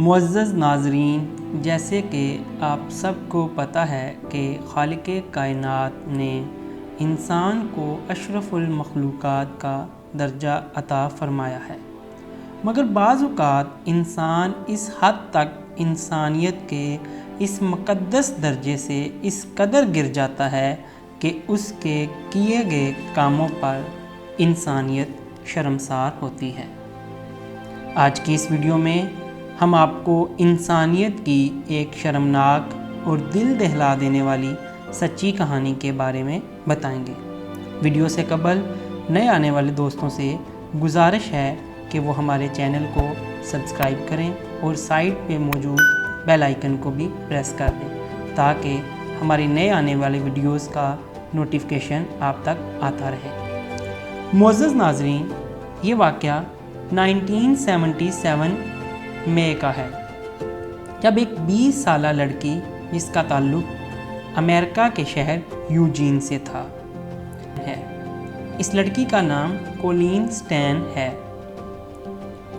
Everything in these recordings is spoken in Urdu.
معزز ناظرین، جیسے کہ آپ سب کو پتہ ہے کہ خالق کائنات نے انسان کو اشرف المخلوقات کا درجہ عطا فرمایا ہے، مگر بعض اوقات انسان اس حد تک انسانیت کے اس مقدس درجے سے اس قدر گر جاتا ہے کہ اس کے کیے گئے کاموں پر انسانیت شرمسار ہوتی ہے۔ آج کی اس ویڈیو میں ہم آپ کو انسانیت کی ایک شرمناک اور دل دہلا دینے والی سچی کہانی کے بارے میں بتائیں گے۔ ویڈیو سے قبل نئے آنے والے دوستوں سے گزارش ہے کہ وہ ہمارے چینل کو سبسکرائب کریں اور سائڈ پہ موجود بیل آئیکن کو بھی پریس کر دیں تاکہ ہماری نئے آنے والے ویڈیوز کا نوٹیفیکیشن آپ تک آتا رہے۔ معزز ناظرین، یہ واقعہ 1977 میں کا ہے، جب ایک 20 سالہ لڑکی جس کا تعلق امریکہ کے شہر یوجین سے تھا ہے۔ اس لڑکی کا نام کولین سٹین ہے۔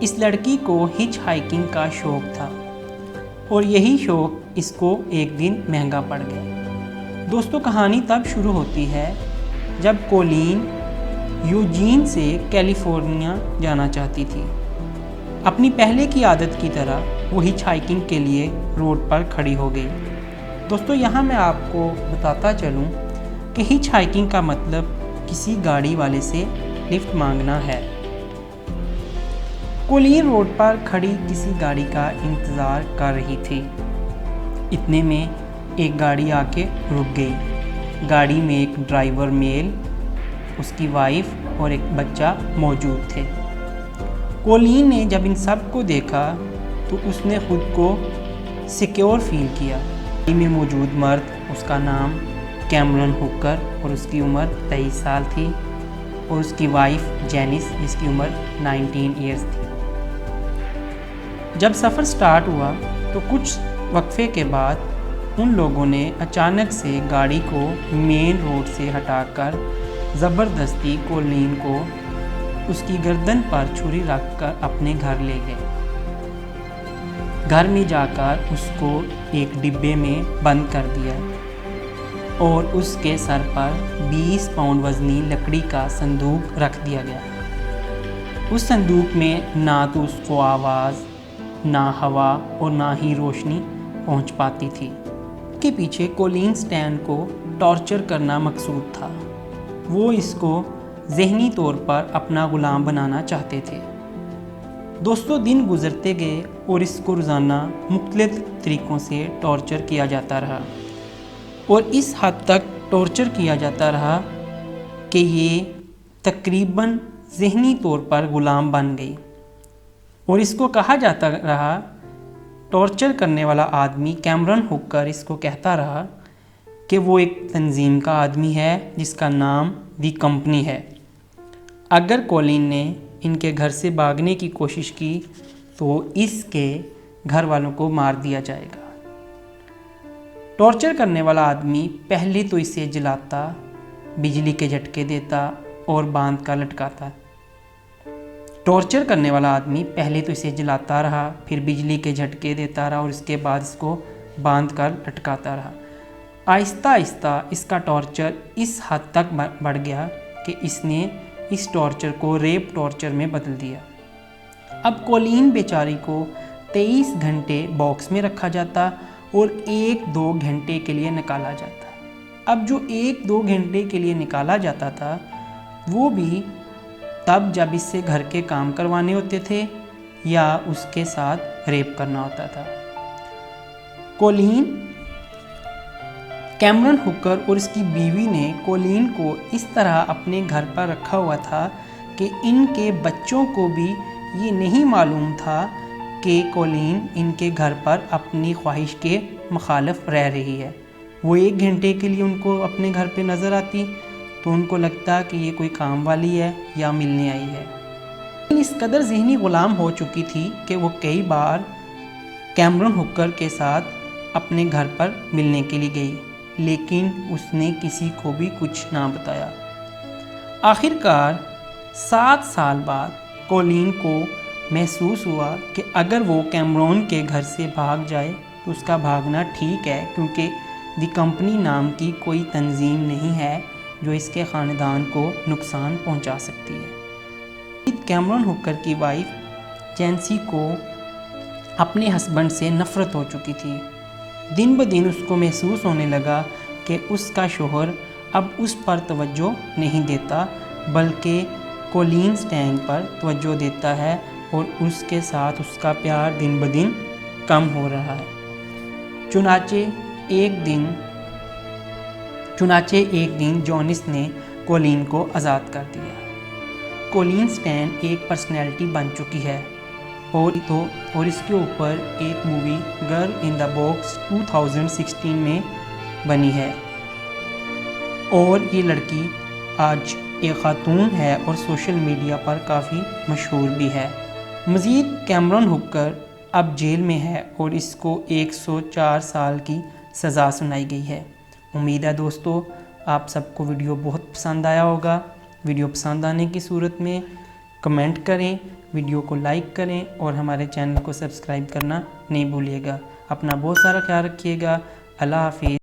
اس لڑکی کو ہچ ہائکنگ کا شوق تھا اور یہی شوق اس کو ایک دن مہنگا پڑ گیا۔ دوستو، کہانی تب شروع ہوتی ہے جب کولین یوجین سے کیلیفورنیا جانا چاہتی تھی۔ اپنی پہلے کی عادت کی طرح وہ ہچ ہائکنگ کے لیے روڈ پر کھڑی ہو گئی۔ دوستو، یہاں میں آپ کو بتاتا چلوں کہ ہچ ہائکنگ کا مطلب کسی گاڑی والے سے لفٹ مانگنا ہے۔ کولین روڈ پر کھڑی کسی گاڑی کا انتظار کر رہی تھی۔ اتنے میں ایک گاڑی آ کے رک گئی۔ گاڑی میں ایک ڈرائیور میل، اس کی وائف اور ایک بچہ موجود تھے۔ کولین نے جب ان سب کو دیکھا تو اس نے خود کو سیکیور فیل کیا۔ گاڑی میں موجود مرد، اس کا نام کیمرن ہوکر اور اس کی عمر 23 سال تھی، اور اس کی وائف جینس جس کی عمر 19 ایئرز تھی۔ جب سفر سٹارٹ ہوا تو کچھ وقفے کے بعد ان لوگوں نے اچانک سے گاڑی کو مین روڈ سے ہٹا کر زبردستی کولین کو اس کی گردن پر چھری رکھ کر اپنے گھر لے گئے۔ گھر میں جا کر اس کو ایک ڈبے میں بند کر دیا اور اس کے سر پر 20 پاؤنڈ وزنی لکڑی کا صندوق رکھ دیا گیا۔ اس صندوق میں نہ تو اس کو آواز، نہ ہوا اور نہ ہی روشنی پہنچ پاتی تھی۔ اس کے پیچھے کولین سٹین کو ٹارچر کرنا مقصود تھا۔ وہ اس کو ذہنی طور پر اپنا غلام بنانا چاہتے تھے۔ دوستو، دن گزرتے گئے اور اس کو روزانہ مختلف طریقوں سے ٹارچر کیا جاتا رہا، اور اس حد تک ٹارچر کیا جاتا رہا کہ یہ تقریباً ذہنی طور پر غلام بن گئی، اور اس کو کہا جاتا رہا، ٹارچر کرنے والا آدمی کیمرن ہوکر اس کو کہتا رہا کہ وہ ایک تنظیم کا آدمی ہے جس کا نام دی کمپنی ہے۔ اگر کولین نے ان کے گھر سے بھاگنے کی کوشش کی تو اس کے گھر والوں کو مار دیا جائے گا۔ ٹارچر کرنے والا آدمی پہلے تو اسے جلاتا، بجلی کے جھٹکے دیتا اور باندھ کر لٹکاتا۔ ٹارچر کرنے والا آدمی پہلے تو اسے جلاتا رہا، پھر بجلی کے جھٹکے دیتا رہا اور اس کے بعد اس کو باندھ کر لٹکاتا رہا۔ آہستہ آہستہ اس کا ٹارچر اس حد تک بڑھ گیا کہ اس نے اس ٹارچر کو ریپ ٹارچر میں بدل دیا۔ اب کولین بیچاری کو 23 گھنٹے باکس میں رکھا جاتا اور 1-2 گھنٹے کے لیے نکالا جاتا۔ اب جو 1-2 گھنٹے کے لیے نکالا جاتا تھا وہ بھی تب جب اس سے گھر کے کام کروانے ہوتے تھے یا اس کے ساتھ ریپ کرنا ہوتا تھا۔ کیمرن ہوکر اور اس کی بیوی نے کولین کو اس طرح اپنے گھر پر رکھا ہوا تھا کہ ان کے بچوں کو بھی یہ نہیں معلوم تھا کہ کولین ان کے گھر پر اپنی خواہش کے مخالف رہ رہی ہے۔ وہ 1 گھنٹے کے لیے ان کو اپنے گھر پہ نظر آتی تو ان کو لگتا کہ یہ کوئی کام والی ہے یا ملنے آئی ہے۔ اس قدر ذہنی غلام ہو چکی تھی کہ وہ کئی بار کیمرن ہوکر کے ساتھ اپنے گھر پر ملنے کے لیے گئی، لیکن اس نے کسی کو بھی کچھ نہ بتایا۔ آخر کار 7 سال بعد کولین کو محسوس ہوا کہ اگر وہ کیمرون کے گھر سے بھاگ جائے تو اس کا بھاگنا ٹھیک ہے، کیونکہ دی کمپنی نام کی کوئی تنظیم نہیں ہے جو اس کے خاندان کو نقصان پہنچا سکتی ہے۔ کیمرون ہوکر کی وائف جینسی کو اپنے ہسبینڈ سے نفرت ہو چکی تھی۔ دن بدن اس کو محسوس ہونے لگا کہ اس کا شوہر اب اس پر توجہ نہیں دیتا، بلکہ کولین سٹینگ پر توجہ دیتا ہے اور اس کے ساتھ اس کا پیار دن بدن کم ہو رہا ہے۔ چنانچہ ایک دن جونس نے کولین کو آزاد کر دیا۔ کولین سٹین ایک پرسنالٹی بن چکی ہے اور اس کے اوپر ایک movie girl in the box 2016 میں بنی ہے، اور یہ لڑکی آج ایک خاتون ہے اور سوشل میڈیا پر کافی مشہور بھی ہے۔ مزید کیمرون ہوکر اب جیل میں ہے اور اس کو 104 سال کی سزا سنائی گئی ہے۔ امید ہے دوستو آپ سب کو ویڈیو بہت پسند آیا ہوگا۔ ویڈیو پسند آنے کی صورت میں کمنٹ کریں، ویڈیو کو لائک کریں اور ہمارے چینل کو سبسکرائب کرنا نہیں بھولیے گا۔ اپنا بہت سارا خیال رکھیے گا۔ اللہ حافظ۔